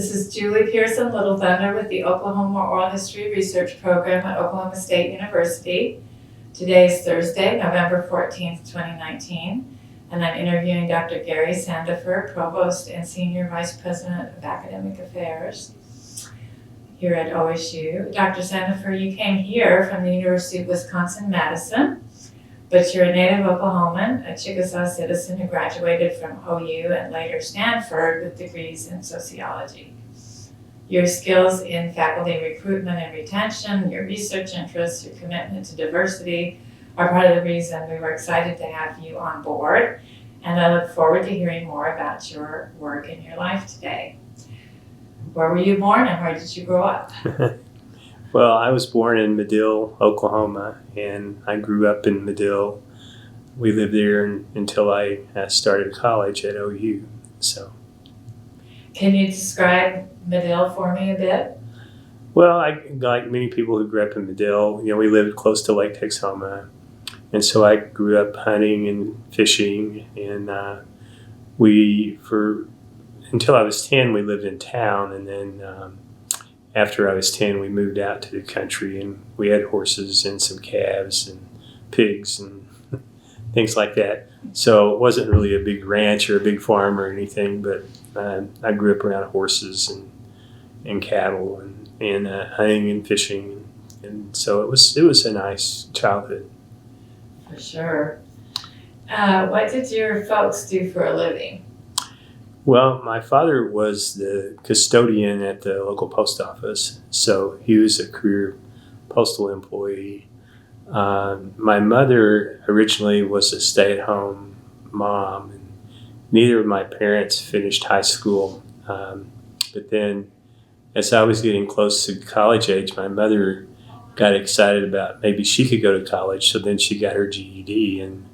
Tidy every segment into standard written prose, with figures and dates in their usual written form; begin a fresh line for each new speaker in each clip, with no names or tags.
This is Julie Pearson, Little Thunder with the Oklahoma Oral History Research Program at Oklahoma State University. Today is Thursday, November 14th, 2019, and I'm interviewing Dr. Gary Sandefur, Provost and Senior Vice President of Academic Affairs here at OSU. Dr. Sandefur, you came here from the University of Wisconsin-Madison, but you're a native Oklahoman, a Chickasaw citizen who graduated from OU and later Stanford with degrees in sociology. Your skills in faculty recruitment and retention, your research interests, your commitment to diversity are part of the reason we were excited to have you on board, and I look forward to hearing more about your work and your life today. Where were you born and where did you grow up?
Well, I was born in Medill, Oklahoma, and I grew up in Medill. We lived there until I started college at OU. So,
can you describe Medill for me a bit?
Well, like many people who grew up in Medill, we lived close to Lake Texoma, and so I grew up hunting and fishing, and until I was 10, we lived in town, and then after I was 10, we moved out to the country, and we had horses and some calves and pigs and things like that. So it wasn't really a big ranch or a big farm or anything, but I grew up around horses and cattle and hunting and fishing, and so it was a nice childhood.
For sure. What did your folks do for a living?
Well, my father was the custodian at the local post office, so he was a career postal employee. My mother originally was a stay-at-home mom, and neither of my parents finished high school. But then, as I was getting close to college age, my mother got excited about maybe she could go to college, so then she got her GED and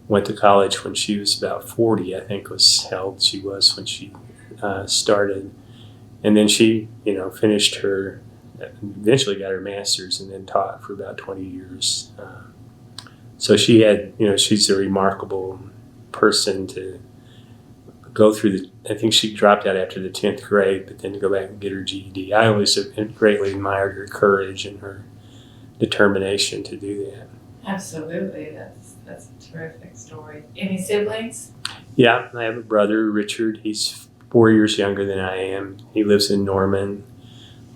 went to college when she was about 40, I think was how old she was when she started. And then she, eventually got her master's and then taught for about 20 years. So she had, she's a remarkable person to go through I think she dropped out after the 10th grade, but then to go back and get her GED. I always greatly admired her courage and her determination to do that.
Absolutely, that's a terrific story. Any siblings?
Yeah, I have a brother, Richard. He's 4 years younger than I am. He lives in Norman,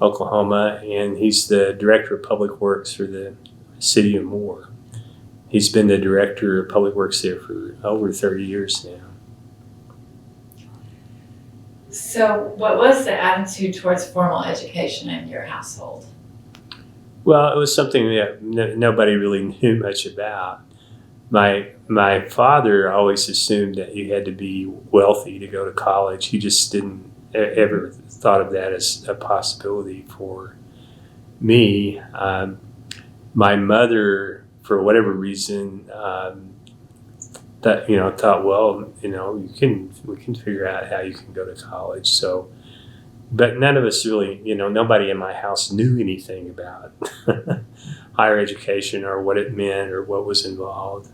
Oklahoma, and he's the director of public works for the city of Moore. He's been the director of public works there for over 30 years now.
So what was the attitude towards formal education in your household?
Well, it was something that nobody really knew much about. My father always assumed that you had to be wealthy to go to college. He just didn't ever thought of that as a possibility for me. My mother, for whatever reason, thought, well, we can figure out how you can go to college. So. But none of us really, nobody in my house knew anything about higher education or what it meant or what was involved.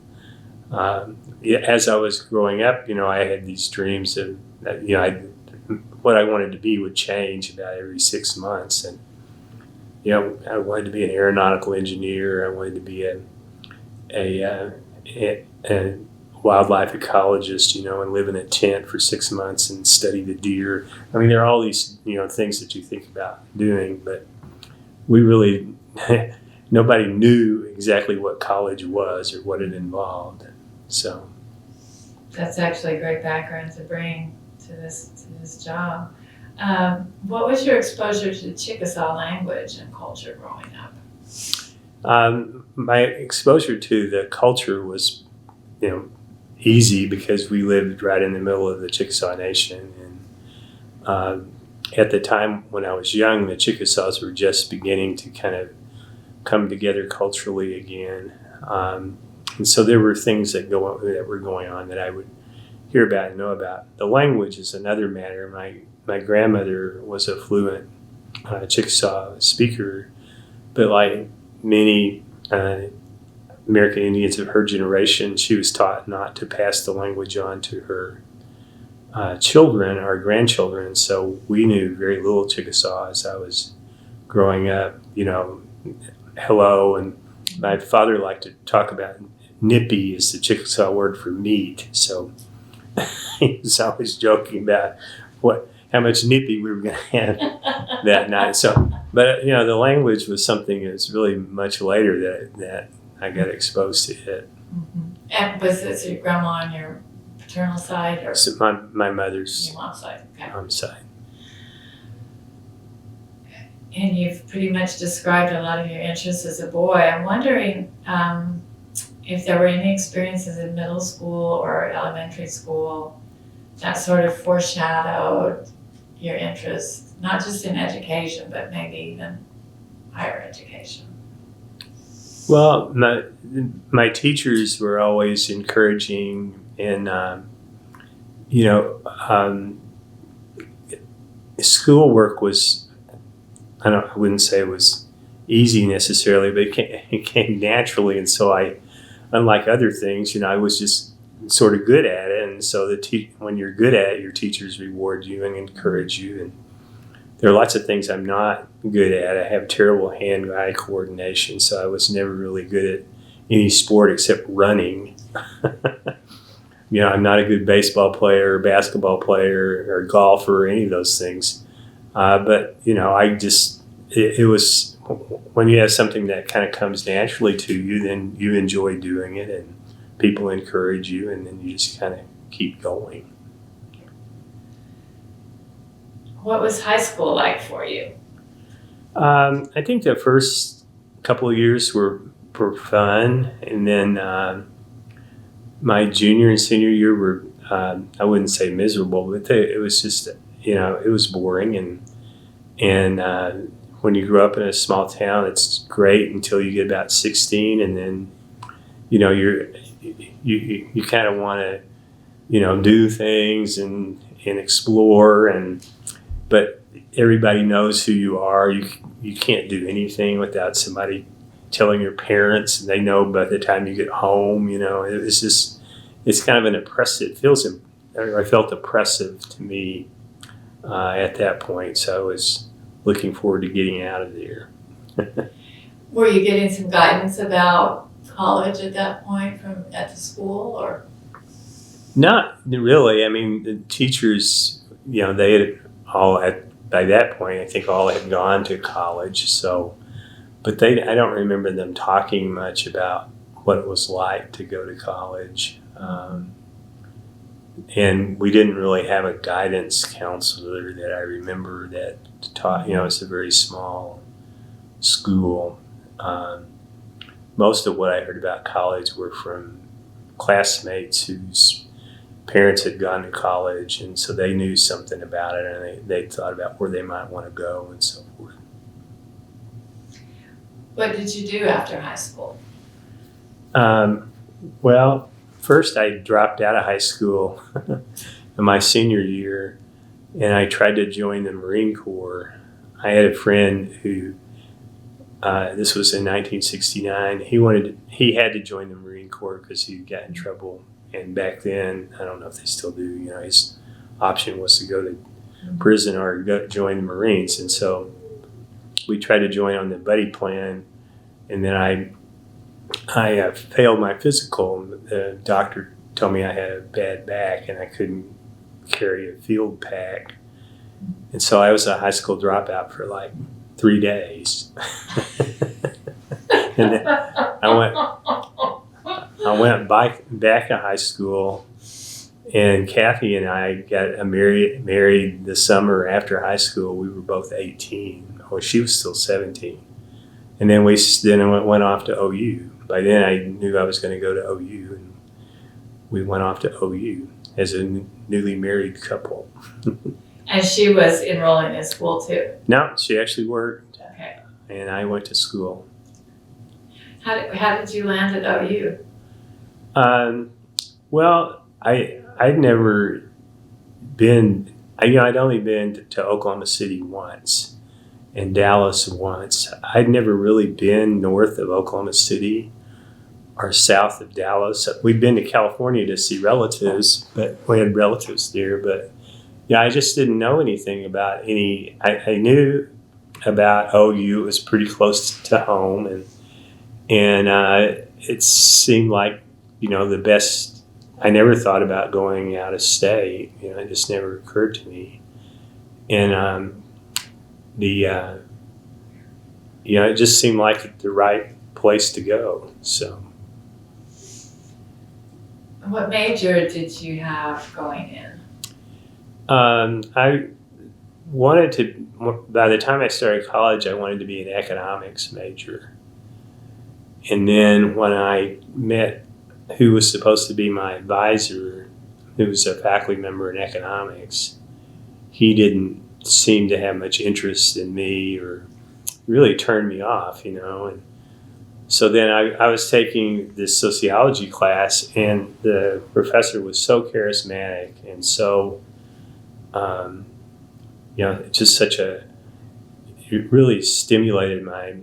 As I was growing up, I had these dreams of, what I wanted to be would change about every 6 months. And, I wanted to be an aeronautical engineer. I wanted to be a wildlife ecologist, and live in a tent for 6 months and study the deer. I mean, there are all these, things that you think about doing, but we really, nobody knew exactly what college was or what it involved. So
that's actually a great background to bring to this job. What was your exposure to the Chickasaw language and culture growing up?
My exposure to the culture was, easy because we lived right in the middle of the Chickasaw Nation, and at the time when I was young, the Chickasaws were just beginning to kind of come together culturally again, and so there were things that were going on that I would hear about and know about. The language is another matter. My grandmother was a fluent Chickasaw speaker, but like many American Indians of her generation, she was taught not to pass the language on to her children, our grandchildren, so we knew very little Chickasaw as I was growing up. Hello, and my father liked to talk about nippy is the Chickasaw word for meat, so he was always joking about how much nippy we were going to have that night. So, but the language was something that's really much later that I got exposed to it.
Mm-hmm. And was this your grandma on your paternal side, or
So my mother's
your mom's side? Okay.
mom's side.
And you've pretty much described a lot of your interests as a boy. I'm wondering if there were any experiences in middle school or elementary school that sort of foreshadowed your interest, not just in education, but maybe even higher education.
Well, my teachers were always encouraging, and schoolwork was, I wouldn't say it was easy necessarily, but it came naturally, and so unlike other things, I was just sort of good at it, and so when you're good at it, your teachers reward you and encourage you. And there are lots of things I'm not good at. I have terrible hand-eye coordination, so I was never really good at any sport except running. I'm not a good baseball player or basketball player or golfer or any of those things. But it was, when you have something that kind of comes naturally to you, then you enjoy doing it, and people encourage you, and then you just kind of keep going.
What was high school like for you?
I think the first couple of years were fun, and then my junior and senior year were, I wouldn't say miserable, but it was just, it was boring, and when you grow up in a small town, it's great until you get about 16, and then you kind of want to do things and explore, but everybody knows who you are. You can't do anything without somebody telling your parents, and they know by the time you get home. It's kind of an oppressive. I felt oppressive to me at that point. So I was looking forward to getting out of there.
Were you getting some guidance about college at that point at the school, or?
Not really. I mean, the teachers, they had by that point, I think all had gone to college. So, but I don't remember them talking much about what it was like to go to college. And we didn't really have a guidance counselor that I remember that taught. It's a very small school. Most of what I heard about college were from classmates whose parents had gone to college, and so they knew something about it, and they thought about where they might want to go and so forth.
What did you do after high school?
Well, first I dropped out of high school in my senior year, and I tried to join the Marine Corps. I had a friend who, this was in 1969, he had to join the Marine Corps because he got in trouble. And back then, I don't know if they still do, his option was to go to prison or join the Marines. And so we tried to join on the buddy plan, and then I failed my physical. The doctor told me I had a bad back and I couldn't carry a field pack. And so I was a high school dropout for like 3 days. And then I went back to high school, and Kathy and I got married the summer after high school. We were both 18. Oh, she was still 17. And then I went off to OU. By then I knew I was going to go to OU, and we went off to OU as a newly married couple.
And she was enrolling in school too?
No, she actually worked.
Okay.
And I went to school.
How did you land at OU?
Well, I'd never been, I'd only been to Oklahoma City once and Dallas once. I'd never really been north of Oklahoma City are south of Dallas. We'd been to California to see relatives, but we had relatives there. But yeah, I just didn't know anything about any. I knew about OU. It was pretty close to home, and it seemed like the best. I never thought about going out of state. It just never occurred to me, and it just seemed like the right place to go. So.
What major did you have going in?
I wanted to, by the time I started college, I wanted to be an economics major. And then when I met who was supposed to be my advisor, who was a faculty member in economics, he didn't seem to have much interest in me or really turned me off, And so then I was taking this sociology class, and the professor was so charismatic and so, just it really stimulated my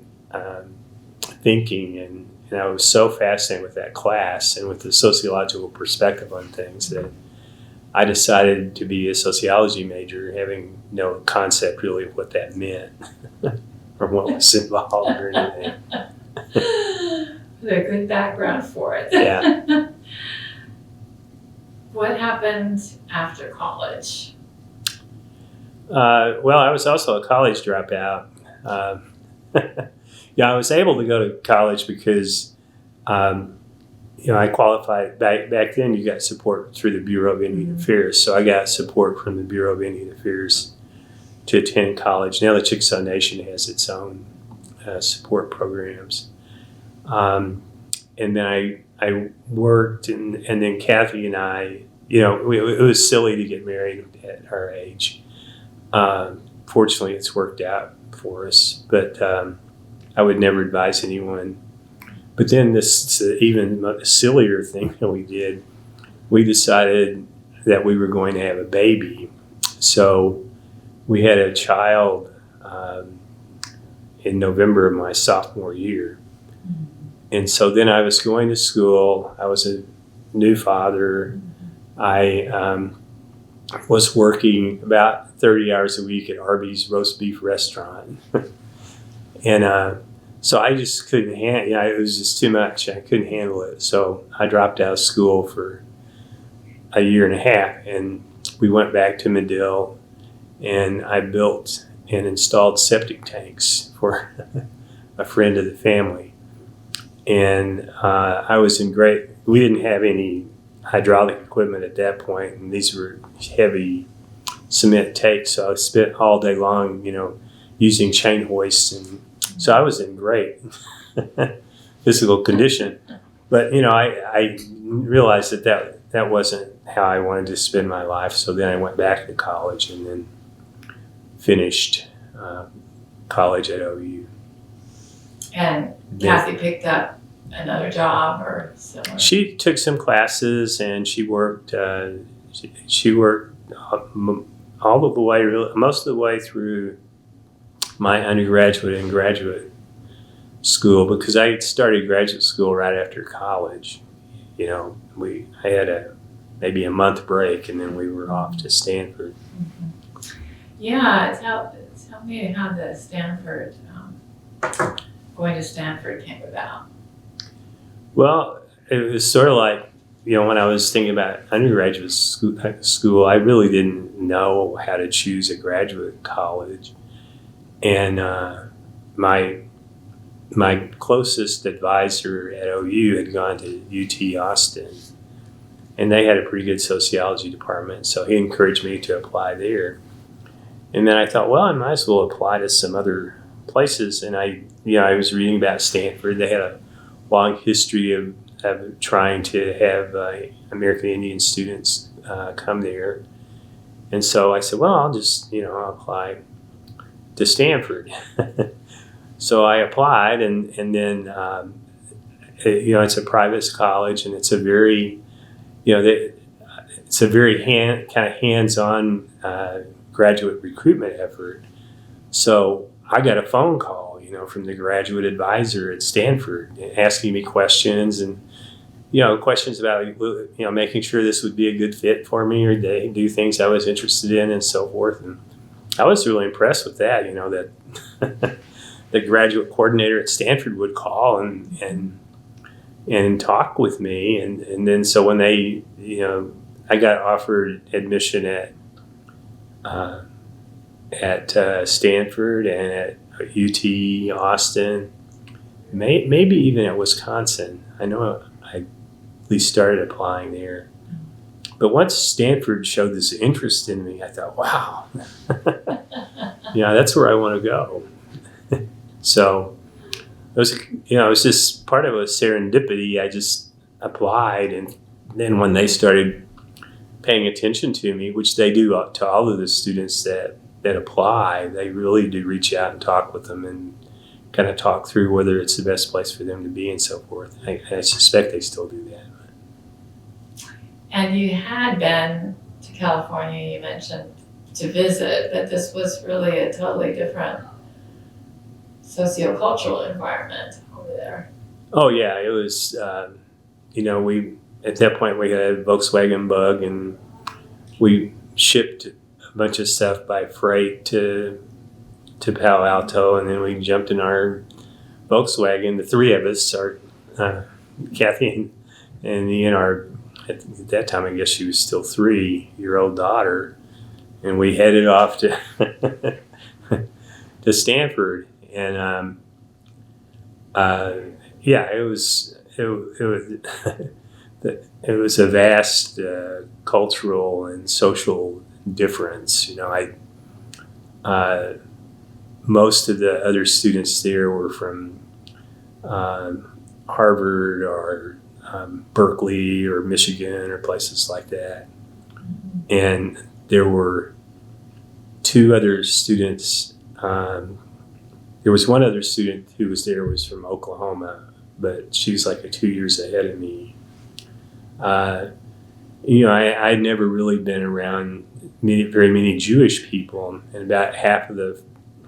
thinking, and I was so fascinated with that class and with the sociological perspective on things that I decided to be a sociology major, having no concept really of what that meant or what was involved or anything.
A good background for it.
Yeah.
What happened after college?
Well, I was also a college dropout. I was able to go to college because, I qualified. Back then, you got support through the Bureau of Indian Affairs. So I got support from the Bureau of Indian Affairs to attend college. Now the Chickasaw Nation has its own support programs. And then I worked, and then Kathy and I, it was silly to get married at our age. Fortunately, it's worked out for us, but I would never advise anyone. But then this even sillier thing that we did, we decided that we were going to have a baby. So we had a child in November of my sophomore year. And so then I was going to school. I was a new father. I was working about 30 hours a week at Arby's roast beef restaurant. And so I just couldn't handle it. It was just too much. I couldn't handle it. So I dropped out of school for a year and a half. And we went back to Medill, and I built and installed septic tanks for a friend of the family. And I was we didn't have any hydraulic equipment at that point, and these were heavy cement tanks. So I spent all day long, using chain hoists, and so I was in great physical condition. But I realized that wasn't how I wanted to spend my life. So then I went back to college and then finished college at OU.
And Kathy picked up another job or similar?
She took some classes, and she worked. She worked all of the way, most of the way through my undergraduate and graduate school, because I started graduate school right after college. I had maybe a month break, and then we were off to Stanford.
Mm-hmm. Yeah, tell me how the Stanford going to Stanford came about.
Well, it was sort of like, when I was thinking about undergraduate school, I really didn't know how to choose a graduate college. And my closest advisor at OU had gone to UT Austin, and they had a pretty good sociology department, so he encouraged me to apply there. And then I thought, well, I might as well apply to some other places. And I was reading about Stanford. They had a long history of trying to have American Indian students come there. And so I said, well, I'll just, I'll apply to Stanford. So I applied, and then, it's a private college, and it's a very, kind of hands-on graduate recruitment effort. So I got a phone call, from the graduate advisor at Stanford asking me questions, and questions about, making sure this would be a good fit for me, or they do things I was interested in and so forth. And I was really impressed with that, that the graduate coordinator at Stanford would call and talk with me. And then so when they, I got offered admission at Stanford and at UT Austin, maybe even at Wisconsin. I know I at least started applying there. But once Stanford showed this interest in me, I thought, wow, that's where I want to go. So it was just part of a serendipity. I just applied, and then when they started paying attention to me, which they do to all of the students that apply, they really do reach out and talk with them and kind of talk through whether it's the best place for them to be and so forth. I suspect they still do that.
And you had been to California, you mentioned, to visit, but this was really a totally different sociocultural environment over there.
Oh yeah, it was. We at that point we had a Volkswagen Bug, and we shipped a bunch of stuff by freight to Palo Alto, and then we jumped in our Volkswagen. The three of us, Kathy and our, at that time I guess she was still 3-year-old daughter, and we headed off to to Stanford. And it was a vast cultural and social difference. Most of the other students there were from Harvard or Berkeley or Michigan or places like that. And there were two other students. There was one other student who was there was from Oklahoma, but she was like 2 years ahead of me. I'd never really been around very many Jewish people, and about half of the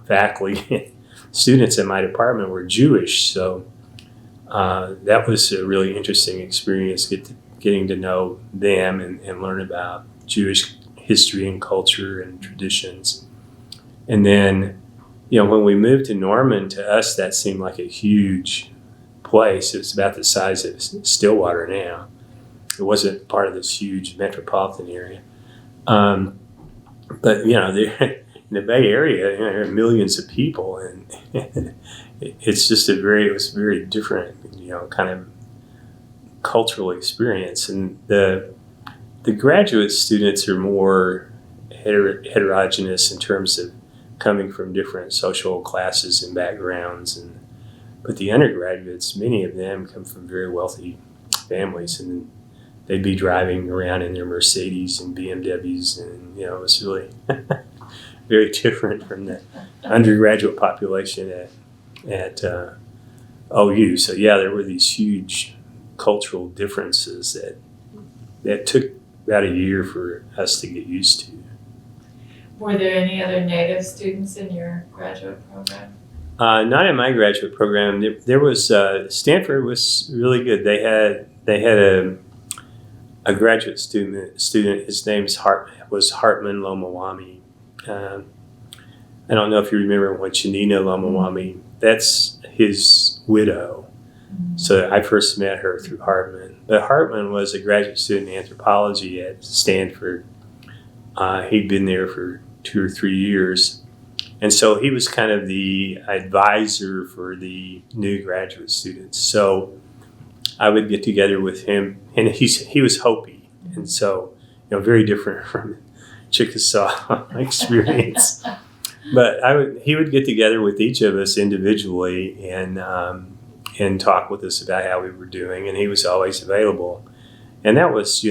faculty students in my department were Jewish. So that was a really interesting experience, getting to know them and learn about Jewish history and culture and traditions. And then, when we moved to Norman, to us that seemed like a huge place. It was about the size of Stillwater now. It wasn't part of this huge metropolitan area. But in the Bay Area, there are millions of people, and it's just it was a very different, kind of cultural experience. And the graduate students are more heterogeneous in terms of coming from different social classes and backgrounds, but the undergraduates, many of them come from very wealthy families, and they'd be driving around in their Mercedes and BMWs, and it was really very different from the undergraduate population at OU. So yeah, there were these huge cultural differences that took about a year for us to get used to.
Were there any other Native students in your graduate program?
Not in my graduate program. There was Stanford was really good. They had a graduate student. His name was Hartman Lomawami. I don't know if you remember when Janina Lomawami. That's his widow. Mm-hmm. So I first met her through Hartman. But Hartman was a graduate student in anthropology at Stanford. He'd been there for 2 or 3 years. And so he was kind of the advisor for the new graduate students. So I would get together with him, and he was Hopi. And so, very different from Chickasaw experience. But he would get together with each of us individually and talk with us about how we were doing, and he was always available. And that was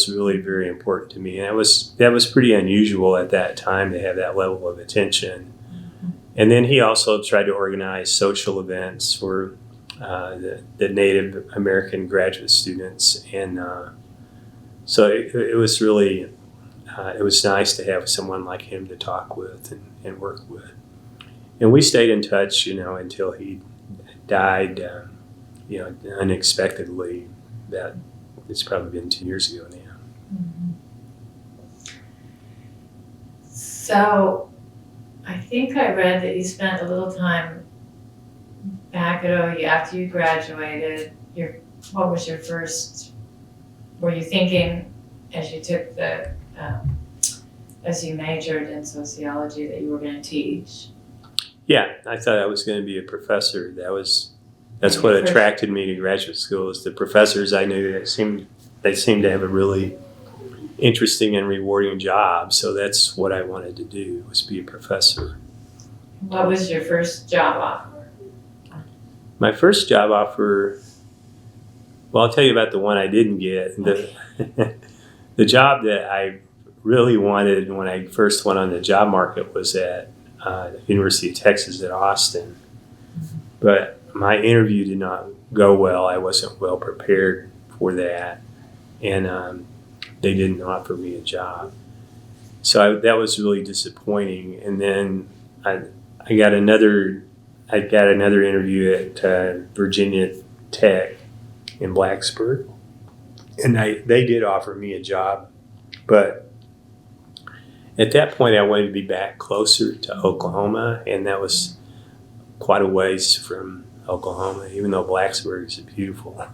really very important to me. And that was pretty unusual at that time to have that level of attention. Mm-hmm. And then he also tried to organize social events for the Native American graduate students. And so it was really, it was nice to have someone like him to talk with and work with. And we stayed in touch, until he died, unexpectedly it's probably been 2 years ago now.
Mhm. So I think I read that you spent a little time back at OU after you graduated. What was your first, were you thinking as you took as you majored in sociology that you were going to teach?
Yeah, I thought I was going to be a professor. That's what attracted me to graduate school, is the professors I knew that they seemed to have a really interesting and rewarding job. So that's what I wanted to do, was be a professor.
What was your first job offer?
My first job offer, well, I'll tell you about the one I didn't get. The job that I really wanted when I first went on the job market was at University of Texas at Austin. But my interview did not go well. I wasn't well prepared for that. And they didn't offer me a job. So that was really disappointing. And then I got another interview at Virginia Tech in Blacksburg, and they did offer me a job, but at that point I wanted to be back closer to Oklahoma, and that was quite a ways from Oklahoma, even though Blacksburg is a beautiful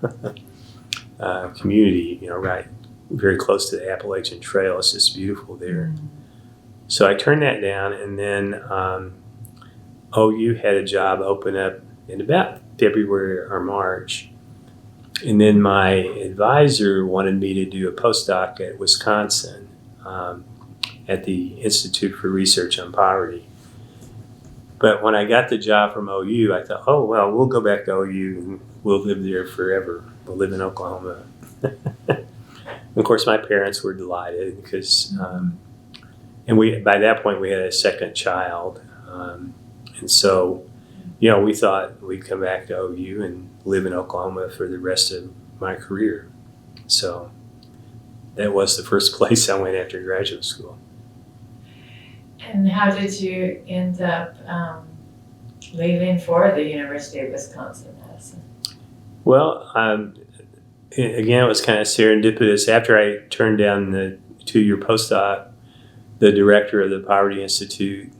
community, right very close to the Appalachian Trail. It's just beautiful there. So I turned that down, and then OU had a job open up in about February or March. And then my advisor wanted me to do a postdoc at Wisconsin at the Institute for Research on Poverty. But when I got the job from OU, I thought, oh, well, we'll go back to OU and we'll live there forever. We'll live in Oklahoma. Of course, my parents were delighted because, and by that point we had a second child. And so, we thought we'd come back to OU and live in Oklahoma for the rest of my career. So that was the first place I went after graduate school.
And how did you end up leaving for the University of Wisconsin-Madison?
Well, again, it was kind of serendipitous. After I turned down the 2-year postdoc, the director of the Poverty Institute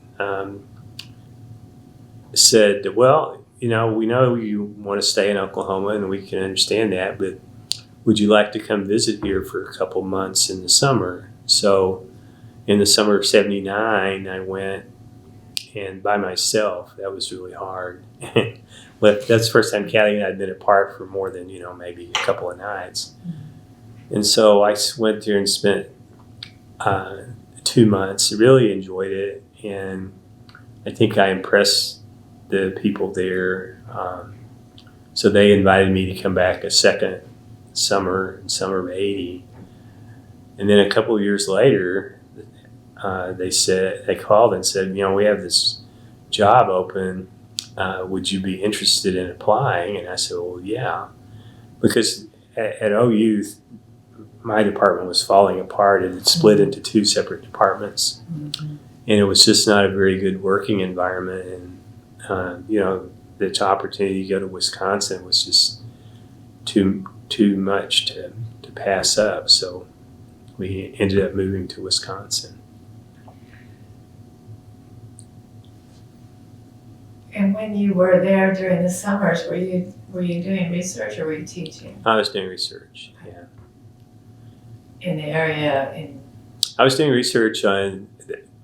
said, well, we know you want to stay in Oklahoma and we can understand that, but would you like to come visit here for a couple months in the summer? So in the summer of '79, I went, and by myself. That was really hard. That's the first time Callie and I had been apart for more than, maybe a couple of nights. And so I went there and spent 2 months, really enjoyed it, and I think I impressed the people there. So they invited me to come back a second summer of '80. And then a couple of years later, they called and said, we have this job open. Would you be interested in applying? And I said, well, yeah. Because at OU, my department was falling apart. It had split into 2 separate departments. Mm-hmm. And it was just not a very good working environment. And, the opportunity to go to Wisconsin was just too much to pass up. So we ended up moving to Wisconsin.
And when you were there during the summers, were you doing research or were you teaching?
I was doing research, yeah.
In the area?
I was doing research on,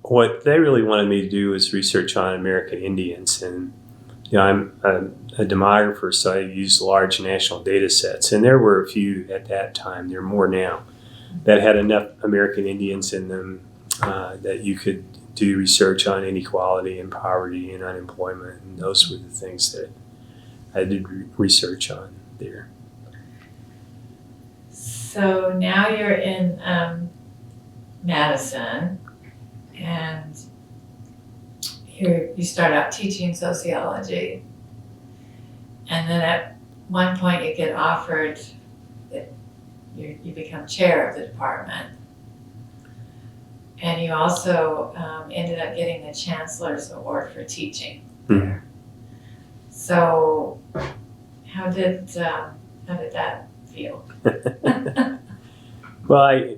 what they really wanted me to do was research on American Indians. And, I'm a demographer, so I used large national data sets. And there were a few at that time, there are more now, that had enough American Indians in them that you could do research on inequality and poverty and unemployment, and those were the things that I did research on there.
So now you're in Madison, and you start out teaching sociology, and then at one point you get offered that you become chair of the department. And you also ended up getting the Chancellor's Award for teaching there. So how did that feel?
Well,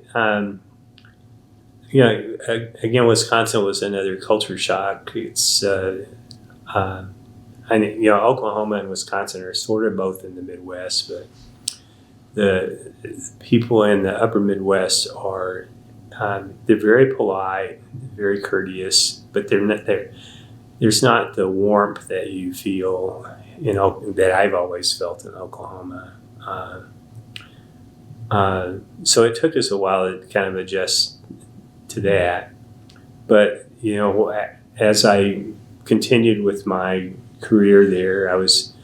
again, Wisconsin was another culture shock. It's, Oklahoma and Wisconsin are sort of both in the Midwest, but the people in the upper Midwest are, they're very polite, very courteous, but they're not there. There's not the warmth that you feel, that I've always felt in Oklahoma. So it took us a while to kind of adjust to that. But, as I continued with my career there, I was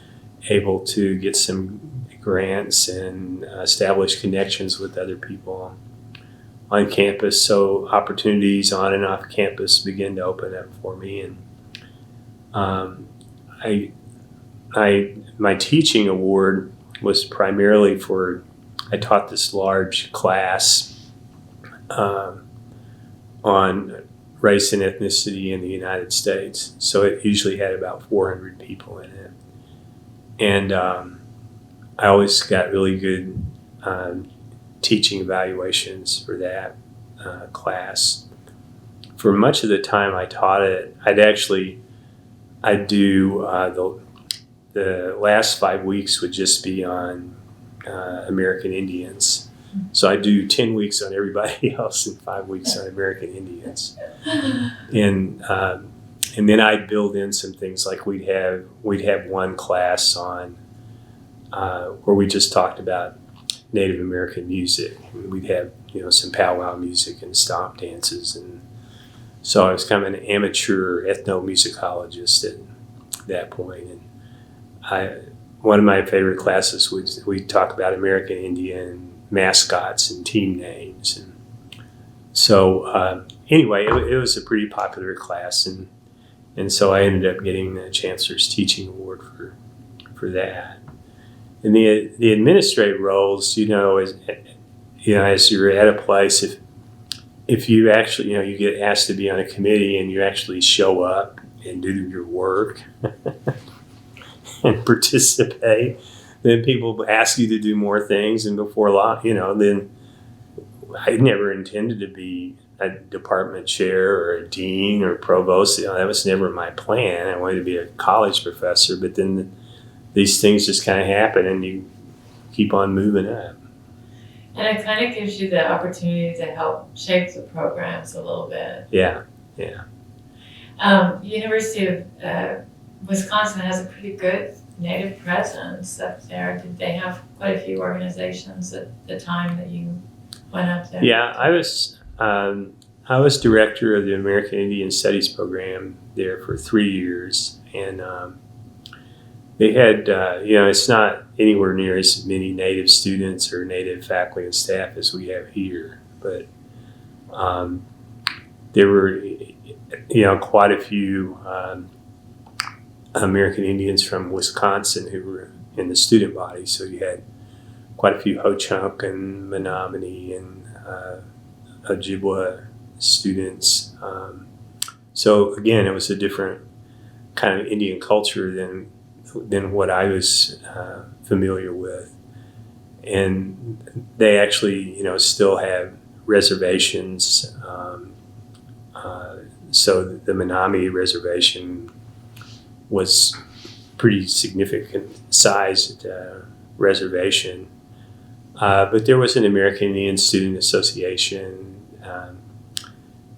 able to get some grants and establish connections with other people on campus. So opportunities on and off campus began to open up for me. And my teaching award was primarily for, I taught this large class on race and ethnicity in the United States. So it usually had about 400 people in it. And I always got really good teaching evaluations for that class. For much of the time I taught it, I'd do the last 5 weeks would just be on American Indians. So I do 10 weeks on everybody else and 5 weeks on American Indians. And then I'd build in some things like we'd have one class on where we just talked about Native American music. And we'd have some powwow music and stomp dances, and so I was kind of an amateur ethnomusicologist at that point. And one of my favorite classes was we'd talk about American Indian mascots and team names. And so anyway, it was a pretty popular class, and so I ended up getting the Chancellor's Teaching Award for that. And the administrative roles, as you're at a place, if you actually, you get asked to be on a committee and you actually show up and do your work and participate, then people ask you to do more things, and before long, then I never intended to be a department chair or a dean or provost. That was never my plan. I wanted to be a college professor, but then these things just kind of happen and you keep on moving up.
And it kind of gives you the opportunity to help shape the programs a little bit.
Yeah.
University of Wisconsin has a pretty good Native presence up there. Did they have quite a few organizations at the time that you went up there?
Yeah, I was director of the American Indian Studies program there for 3 years, and they had, it's not anywhere near as many Native students or Native faculty and staff as we have here, but there were, quite a few American Indians from Wisconsin who were in the student body. So you had quite a few Ho-Chunk and Menominee and Ojibwa students. So again, it was a different kind of Indian culture than what I was familiar with. And they actually, still have reservations. So the Menominee reservation was pretty significant sized reservation. But there was an American Indian Student Association.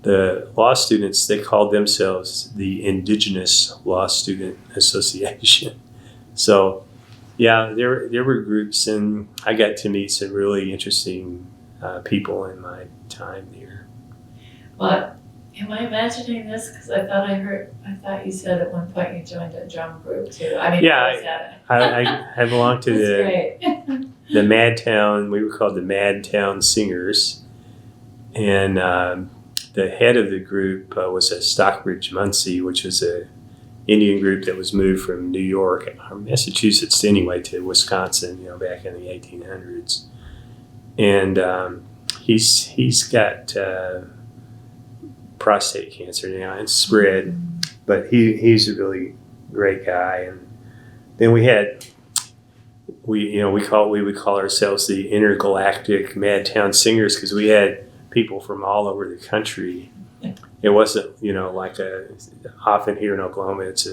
The law students, they called themselves the Indigenous Law Student Association. So, yeah, there were groups, and I got to meet some really interesting people in my time there.
Well, am I imagining this? Because I thought you said at one point you joined a drum group too. I mean,
yeah, I belonged to the Madtown. We were called the Madtown Singers, and the head of the group was a Stockbridge Munsee, which was a Indian group that was moved from New York or Massachusetts anyway to Wisconsin, back in the 1800s. And he's got prostate cancer now and spread, but he's a really great guy. And then we had we would call ourselves the intergalactic Madtown Singers because we had people from all over the country. It wasn't, like often here in Oklahoma, it's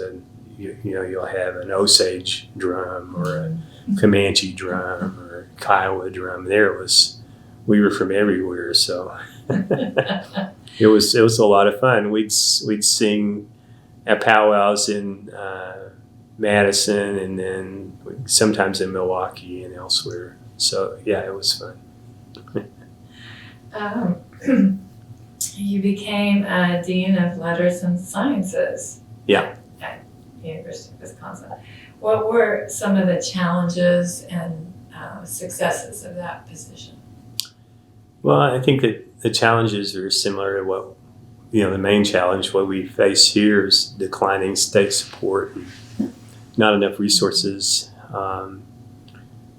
you'll have an Osage drum or a Comanche drum or a Kiowa drum. We were from everywhere, so it was a lot of fun. We'd sing at powwows in Madison, and then sometimes in Milwaukee and elsewhere. So yeah, it was fun.
You became a Dean of Letters and Sciences.
Yeah.
At University of Wisconsin. What were some of the challenges and successes of that position?
Well, I think that the challenges are similar to what, the main challenge, what we face here is declining state support and not enough resources.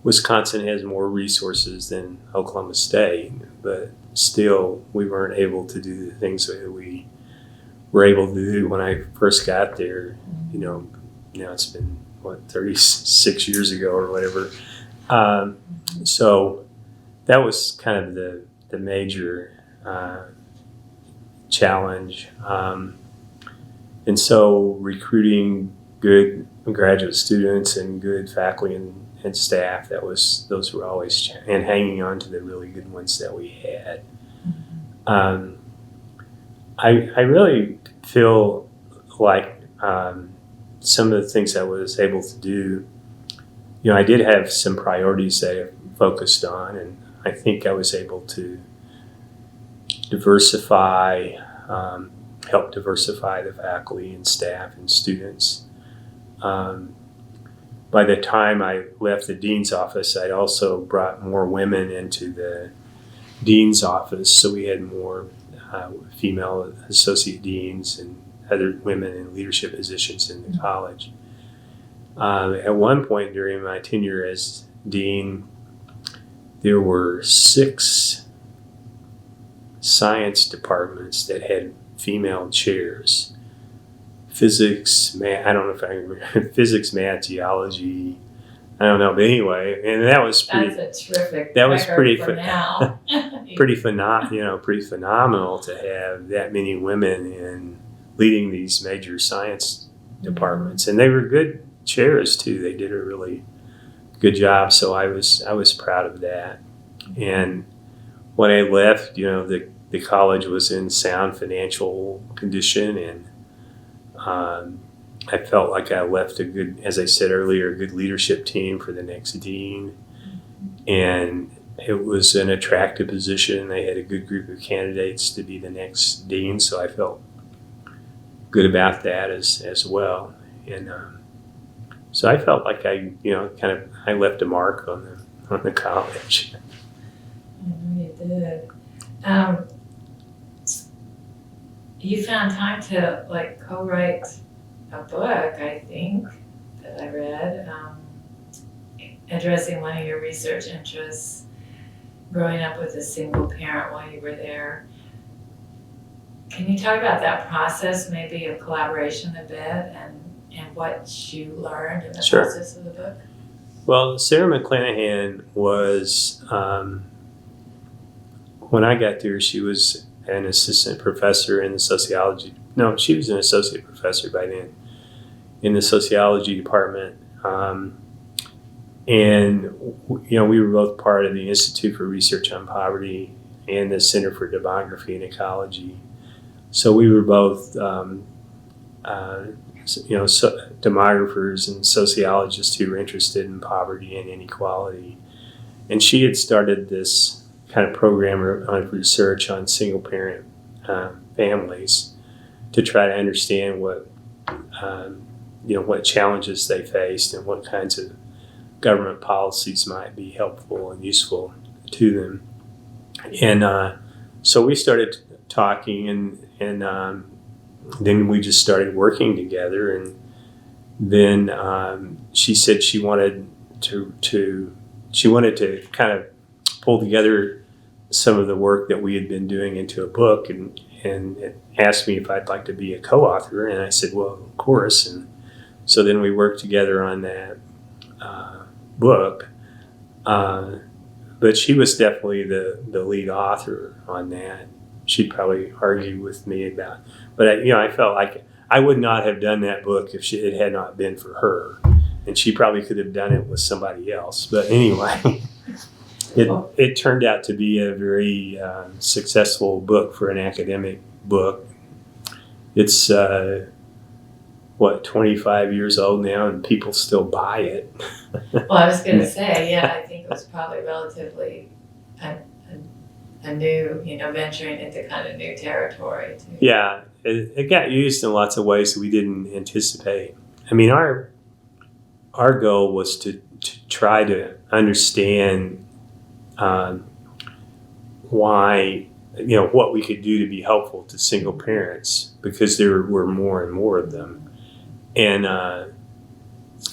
Wisconsin has more resources than Oklahoma State, but still we weren't able to do the things that we were able to do when I first got there. Now it's been, 36 years ago or whatever. So that was kind of the major challenge. And so recruiting good graduate students and good faculty and staff, those were always, and hanging on to the really good ones that we had. I really feel like some of the things I was able to do, I did have some priorities that I focused on, and I think I was able to help diversify the faculty and staff and students. By the time I left the dean's office, I'd also brought more women into the dean's office, so we had more female associate deans and other women in leadership positions in the college. At one point during my tenure as dean, there were 6 science departments that had female chairs. Physics, math, I don't know if I remember, physics, math, geology, I don't know, but anyway, and that was pretty.
That's a terrific.
That was pretty
now.
pretty phenomenal to have that many women in leading these major science departments, and they were good chairs too. They did a really good job, so I was proud of that. And when I left, the college was in sound financial condition, and I felt like I left a good, as I said earlier, a good leadership team for the next dean. And it was an attractive position. They had a good group of candidates to be the next dean, so I felt good about that as well. And so I felt like I left a mark on the college.
I know you did. You found time to co-write a book, I think, that I read, addressing one of your research interests, growing up with a single parent while you were there. Can you talk about that process, maybe of collaboration a bit, and what you learned in the process of the book?
Well, Sarah McClanahan was, when I got there, she was an assistant professor in the sociology. No, she was an associate professor by then in the sociology department. And, we were both part of the Institute for Research on Poverty and the Center for Demography and Ecology. So we were both, demographers and sociologists who were interested in poverty and inequality. And she had started this kind of program of research on single-parent families to try to understand what challenges they faced and what kinds of government policies might be helpful and useful to them. And so we started talking, and then we just started working together. And then she said she wanted to kind of pull together some of the work that we had been doing into a book, and asked me if I'd like to be a co-author, and I said, well, of course. And so then we worked together on that book. But she was definitely the lead author on that. She'd probably argue with me about, but I felt like I would not have done that book if it had not been for her, and she probably could have done it with somebody else. But anyway, it turned out to be a very successful book for an academic book. It's 25 years old now, and people still buy it.
Well, I was going to say, yeah, I think it was probably relatively a new, venturing into kind of new territory too.
Yeah, it got used in lots of ways that we didn't anticipate. I mean, our goal was to try to understand why, what we could do to be helpful to single parents, because there were more and more of them. And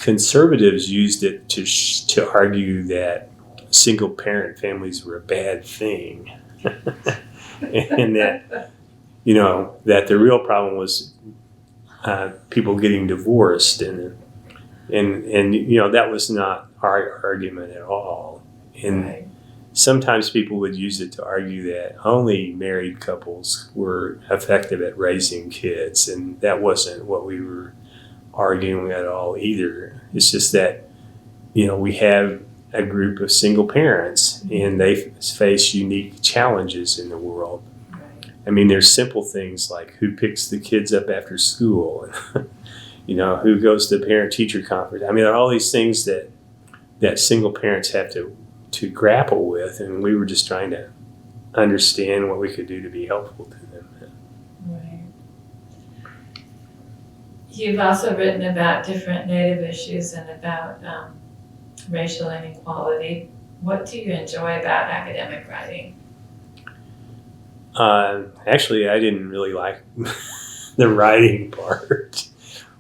conservatives used it to argue that single parent families were a bad thing. And that, that the real problem was people getting divorced, and that was not our argument at all. And
Right.
sometimes people would use it to argue that only married couples were effective at raising kids, and that wasn't what we were arguing at all either. It's just that, we have a group of single parents, and they face unique challenges in the world.
Right.
I mean, there's simple things like who picks the kids up after school, and who goes to the parent-teacher conference. I mean, there are all these things that single parents have to grapple with, and we were just trying to understand what we could do to be helpful to them.
Right. You've also written about different Native issues and about racial inequality. What do you enjoy about academic writing?
Actually, I didn't really like the writing part.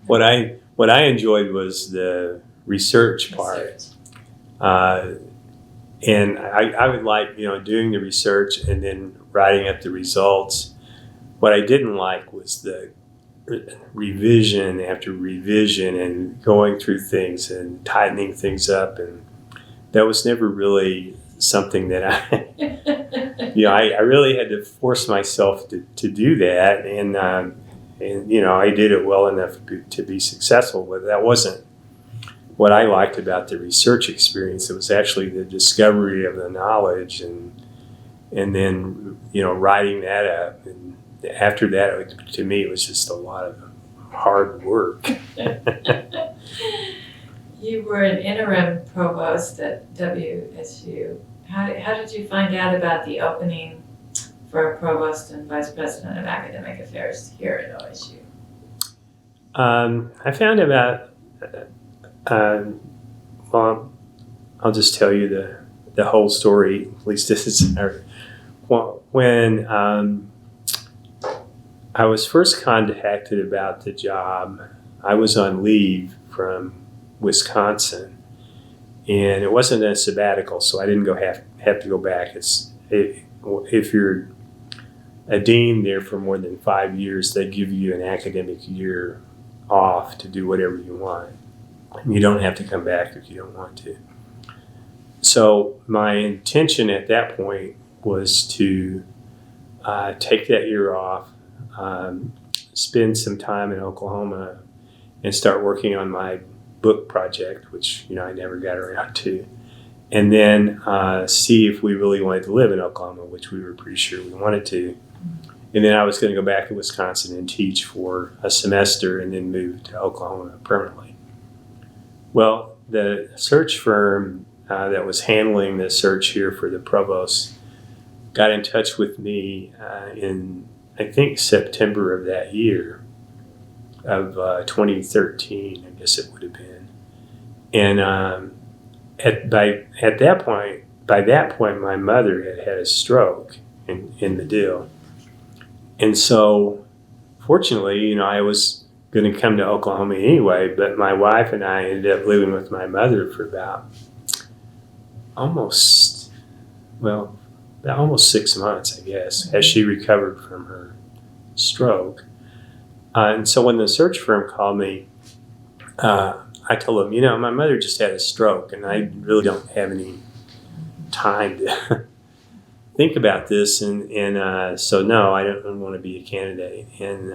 What I enjoyed was the research part. And I would like, doing the research and then writing up the results. What I didn't like was the revision after revision and going through things and tightening things up. And that was never really something that I really had to force myself to do that. And I did it well enough to be successful, but that wasn't what I liked about the research experience. It was actually the discovery of the knowledge and then, writing that up. And after that, to me, it was just a lot of hard work.
You were an interim provost at WSU. How did you find out about the opening for a provost and vice president of academic affairs here at OSU?
I found about, well, I'll just tell you the whole story. At least this is when I was first contacted about the job. I was on leave from Wisconsin, and it wasn't a sabbatical, so I didn't have to go back. If you're a dean there for more than 5 years, they give you an academic year off to do whatever you want. You don't have to come back if you don't want to. So my intention at that point was to take that year off, spend some time in Oklahoma, and start working on my book project, which I never got around to, and then see if we really wanted to live in Oklahoma, which we were pretty sure we wanted to. And then I was going to go back to Wisconsin and teach for a semester and then move to Oklahoma permanently. Well, the search firm that was handling the search here for the provost got in touch with me in, I think, September of that year of 2013, I guess it would have been. And by that point, my mother had a stroke in the deal. And so, fortunately, I was going to come to Oklahoma anyway, but my wife and I ended up living with my mother for about almost 6 months, I guess, as she recovered from her stroke. And so when the search firm called me, I I told him, my mother just had a stroke, and I really don't have any time to think about this, and so no, I don't want to be a candidate. And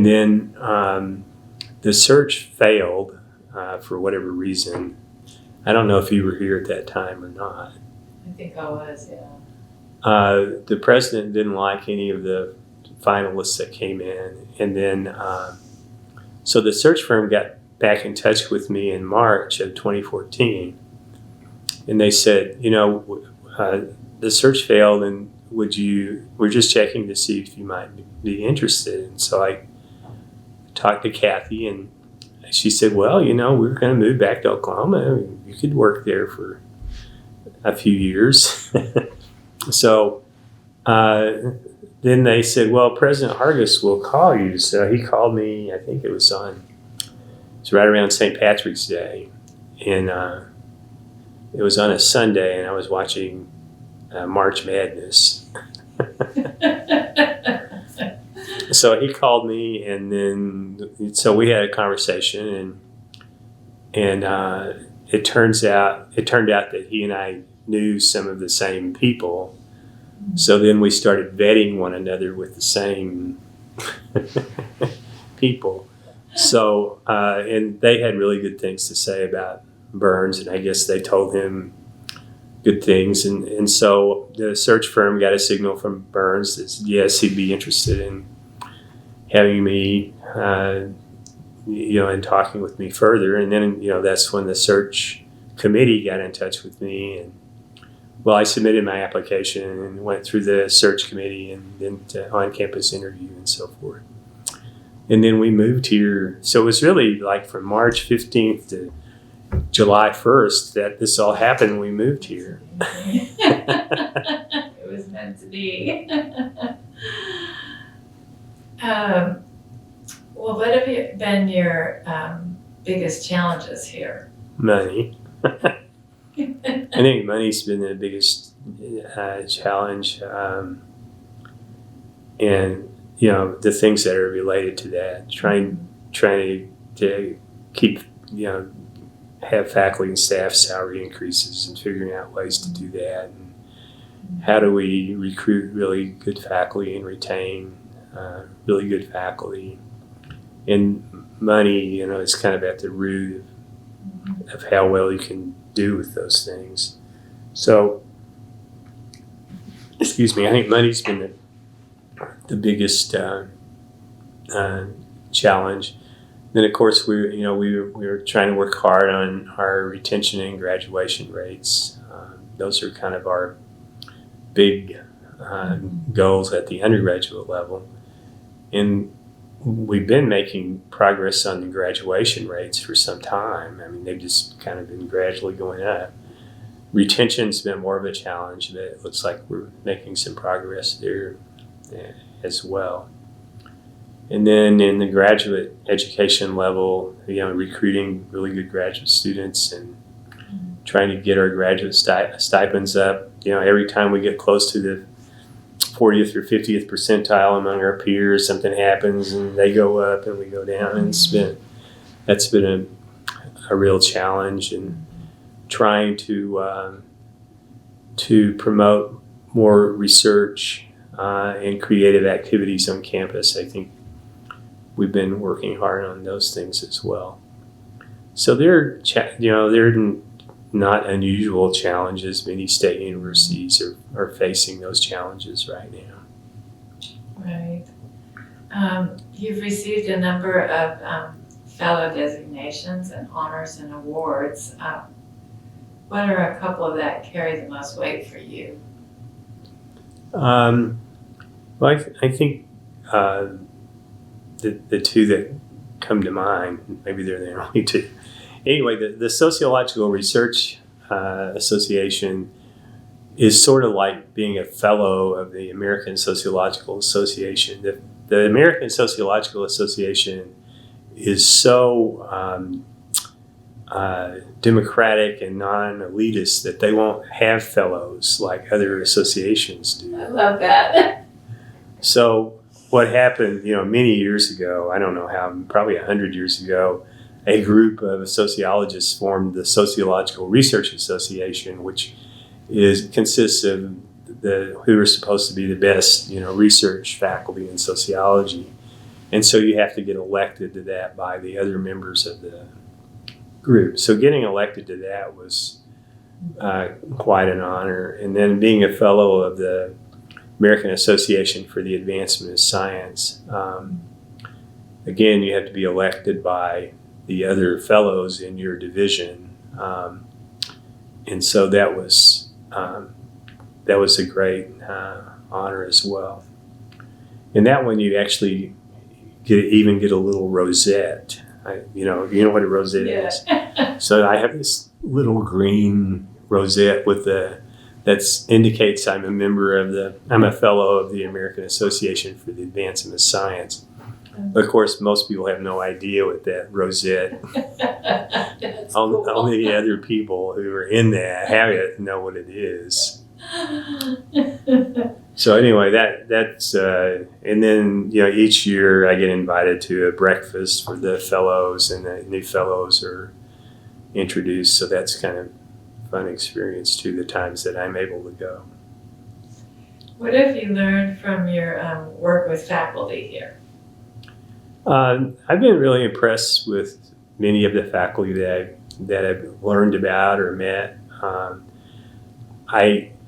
then the search failed for whatever reason. I don't know if you were here at that time or not.
I think I was, yeah.
The president didn't like any of the finalists that came in, and then so the search firm got back in touch with me in March of 2014, and they said, the search failed, and we're just checking to see if you might be interested. And so I talked to Kathy, and she said, well, we're going to move back to Oklahoma. You could work there for a few years. So then they said, well, President Hargis will call you. So he called me, I think it was right around St. Patrick's Day. And it was on a Sunday, and I was watching March Madness. So he called me, and then so we had a conversation, and it turned out that he and I knew some of the same people. So then we started vetting one another with the same people. So and they had really good things to say about Burns, and I guess they told him good things, and so the search firm got a signal from Burns that yes, he'd be interested in having me, and talking with me further. And then, that's when the search committee got in touch with me. And, well, I submitted my application and went through the search committee and then to on-campus interview and so forth. And then we moved here. So it was really like from March 15th to July 1st that this all happened. We moved here.
It was meant to be. Well, what have been your biggest challenges here?
Money. I think money's been the biggest challenge, and the things that are related to that. Trying to keep have faculty and staff salary increases, and figuring out ways to do that. And how do we recruit really good faculty and retain really good faculty? And money, is kind of at the root of how well you can do with those things. So, excuse me, I think money's been the biggest challenge. Then, of course, we were trying to work hard on our retention and graduation rates. Those are kind of our big goals at the undergraduate level. And we've been making progress on the graduation rates for some time. I mean, they've just kind of been gradually going up. Retention's been more of a challenge, but it looks like we're making some progress there as well. And then in the graduate education level, recruiting really good graduate students and trying to get our graduate stipends up. Every time we get close to the 40th or 50th percentile among our peers, something happens and they go up and we go down, and that's been a real challenge. And trying to promote more research and creative activities on campus. I think we've been working hard on those things as well. So they're not unusual challenges. Many state universities are facing those challenges right now.
Right. You've received a number of fellow designations and honors and awards. What are a couple of that carry the most weight for you?
Well, I think the two that come to mind, maybe they're the only two. Anyway, the Sociological Research Association is sort of like being a fellow of the American Sociological Association. The American Sociological Association is so democratic and non-elitist that they won't have fellows like other associations do.
I love that.
So what happened, many years ago, I don't know how, probably 100 years ago, a group of sociologists formed the Sociological Research Association, which consists of who are supposed to be the best, research faculty in sociology. And so you have to get elected to that by the other members of the group. So getting elected to that was quite an honor. And then being a fellow of the American Association for the Advancement of Science, again, you have to be elected by the other fellows in your division. And so that was a great honor as well. And that one you actually even get a little rosette. You know what a rosette is? So I have this little green rosette that indicates I'm a fellow of the American Association for the Advancement of Science. Of course, most people have no idea what that rosette.
Cool.
Only the other people who are in that have it know what it is. So anyway, that's and then each year I get invited to a breakfast for the fellows, and the new fellows are introduced. So that's kind of a fun experience too. The times that I'm able to go.
What have you learned from your work with faculty here?
I've been really impressed with many of the faculty that I've learned about or met.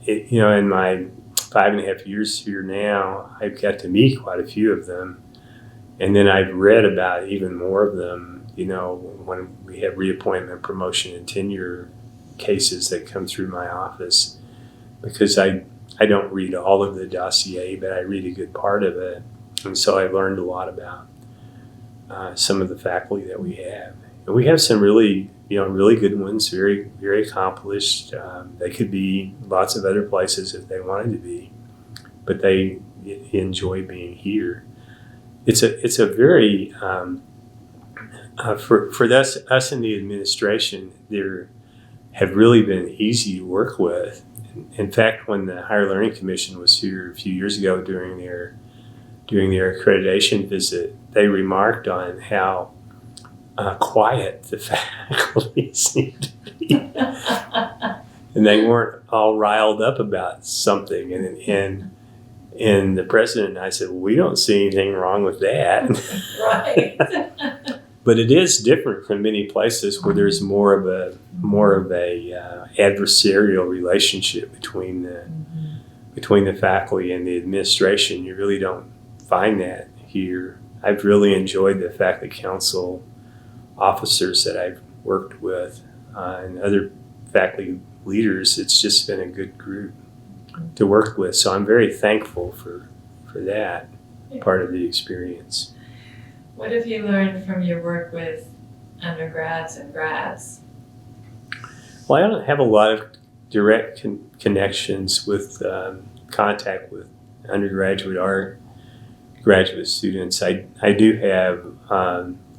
In my 5.5 years here now, I've got to meet quite a few of them, and then I've read about even more of them. When we have reappointment, promotion, and tenure cases that come through my office, because I don't read all of the dossier, but I read a good part of it, and so I learned a lot about some of the faculty that we have. And we have some really good ones, very, very accomplished. They could be lots of other places if they wanted to be, but they enjoy being here. It's a very for us in the administration, they have really been easy to work with. In fact, when the Higher Learning Commission was here a few years ago during their accreditation visit, they remarked on how quiet the faculty seemed to be. And they weren't all riled up about something. And the president and I said, well, we don't see anything wrong with that.
Right.
But it is different from many places where there's more of a adversarial relationship between the faculty and the administration. You really don't find that here. I've really enjoyed the faculty council officers that I've worked with and other faculty leaders. It's just been a good group to work with. So I'm very thankful for that part of the experience.
What have you learned from your work with undergrads and grads?
Well, I don't have a lot of direct connections with contact with undergraduate or graduate students. I do have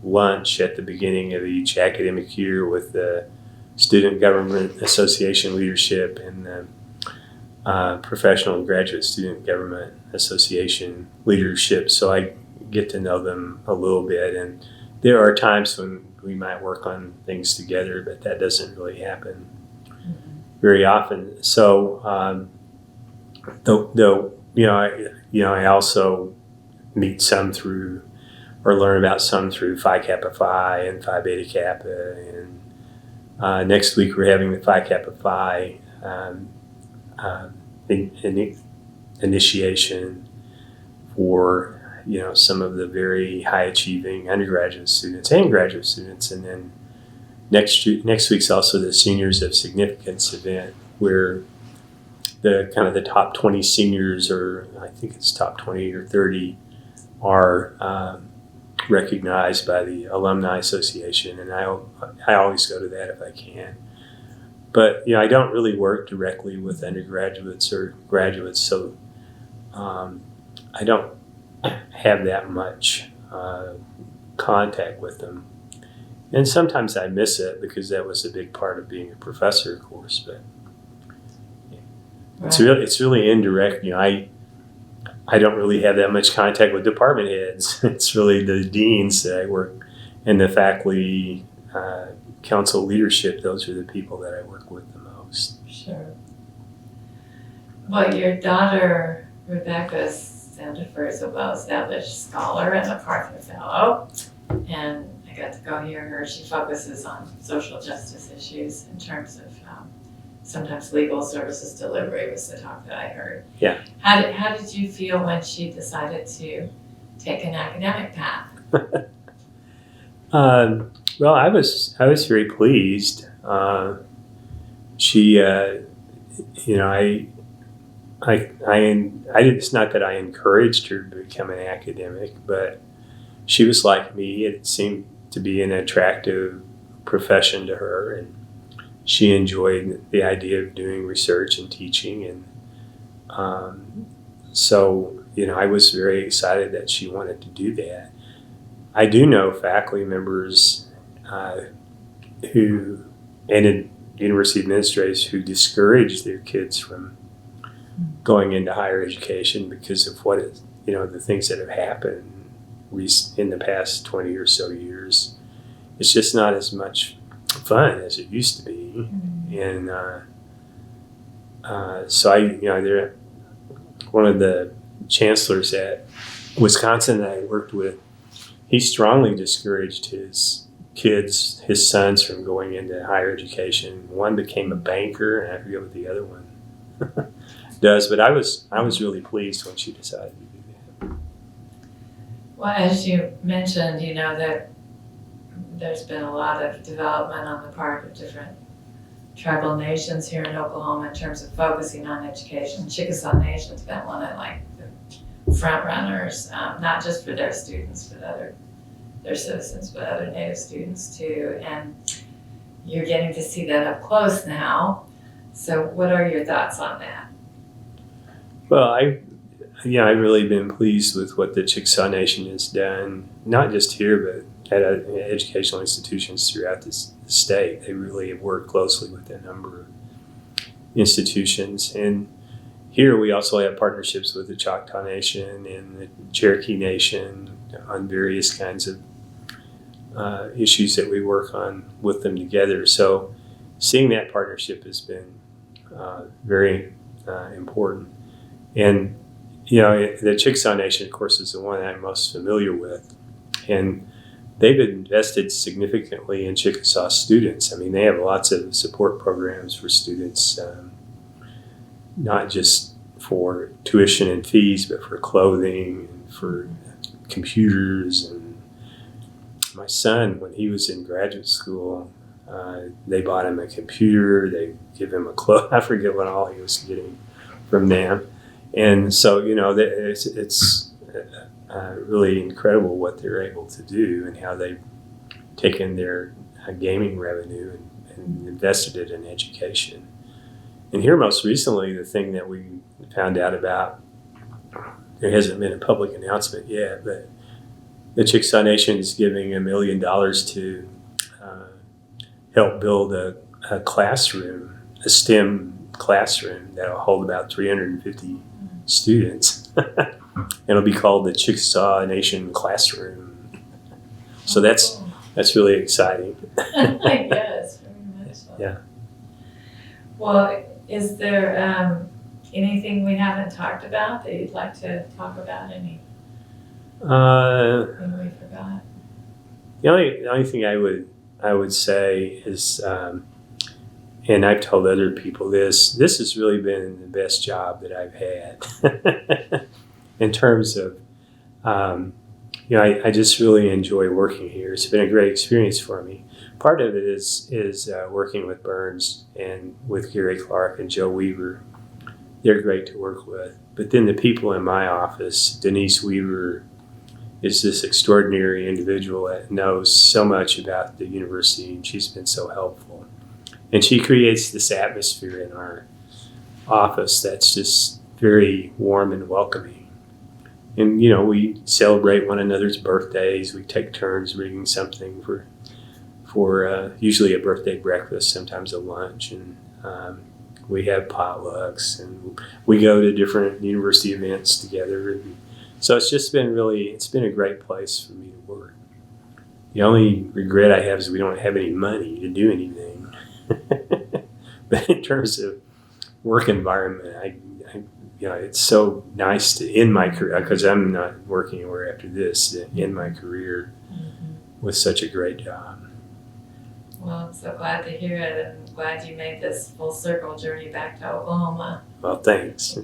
lunch at the beginning of each academic year with the Student Government Association leadership and the Professional and Graduate Student Government Association leadership. So I get to know them a little bit, and there are times when we might work on things together, but that doesn't really happen very often. So, I also meet some through, or learn about some through Phi Kappa Phi and Phi Beta Kappa, and next week we're having the Phi Kappa Phi initiation for some of the very high achieving undergraduate students and graduate students, and then next week's also the Seniors of Significance event, where the top 20 seniors, or I think it's top 20 or 30, are recognized by the Alumni Association, and I always go to that if I can. But I don't really work directly with undergraduates or graduates, so I don't have that much contact with them. And sometimes I miss it because that was a big part of being a professor, of course. But it's really indirect. I don't really have that much contact with department heads. It's really the deans that I work and the faculty, council leadership, those are the people that I work with the most.
Sure. Well, your daughter, Rebecca Sandefur, is a well-established scholar and MacArthur Fellow, and I got to go hear her. She focuses on social justice issues in terms of sometimes legal services delivery was the talk that I heard.
Yeah.
How did you feel when she decided to take an academic path?
Well, I was very pleased. She, it's not that I encouraged her to become an academic, but she was like me. It seemed to be an attractive profession to her, and she enjoyed the idea of doing research and teaching. And so, I was very excited that she wanted to do that. I do know faculty members and university administrators who discourage their kids from going into higher education because of what is, the things that have happened in the past 20 or so years. It's just not as much fun as it used to be. And so one of the chancellors at Wisconsin that I worked with, he strongly discouraged his sons from going into higher education. One became a banker, and I forget what the other one does. But I was really pleased when she decided to do that.
Well, as you mentioned, that there's been a lot of development on the part of different tribal nations here in Oklahoma in terms of focusing on education. Chickasaw Nation's been one of the front runners, not just for their students, but their citizens, but other Native students too. And you're getting to see that up close now. So what are your thoughts on that?
Well, I've really been pleased with what the Chickasaw Nation has done, not just here, but at educational institutions throughout the state. They really have worked closely with a number of institutions. And here we also have partnerships with the Choctaw Nation and the Cherokee Nation on various kinds of issues that we work on with them together. So seeing that partnership has been very important. And, the Chickasaw Nation, of course, is the one I'm most familiar with. And they've invested significantly in Chickasaw students. I mean, they have lots of support programs for students, not just for tuition and fees, but for clothing and for computers. And my son, when he was in graduate school, they bought him a computer, they give him a clothes. I forget what all he was getting from them. And so, it's really incredible what they're able to do and how they've taken their gaming revenue and invested it in education. And here most recently, the thing that we found out about, there hasn't been a public announcement yet, but the Chickasaw Nation is giving $1 million to help build a classroom, a STEM classroom that will hold about 350 students. It'll be called the Chickasaw Nation Classroom. So that's really exciting.
I guess, very much so.
Yeah.
Well, is there anything we haven't talked about that you'd like to talk about? Anything we forgot?
The only thing I would say is, and I've told other people this has really been the best job that I've had in terms of, I just really enjoy working here. It's been a great experience for me. Part of it is working with Burns and with Gary Clark and Joe Weaver. They're great to work with. But then the people in my office, Denise Weaver is this extraordinary individual that knows so much about the university, and she's been so helpful. And she creates this atmosphere in our office that's just very warm and welcoming. And, we celebrate one another's birthdays. We take turns reading something for usually a birthday breakfast, sometimes a lunch. And we have potlucks, and we go to different university events together. And so it's been a great place for me to work. The only regret I have is we don't have any money to do anything. But in terms of work environment, it's so nice to end my career, because I'm not working anywhere after this, to end my career with such a great job.
Well, I'm so glad to hear it, and glad you made this full circle journey back to Oklahoma.
Well, thanks.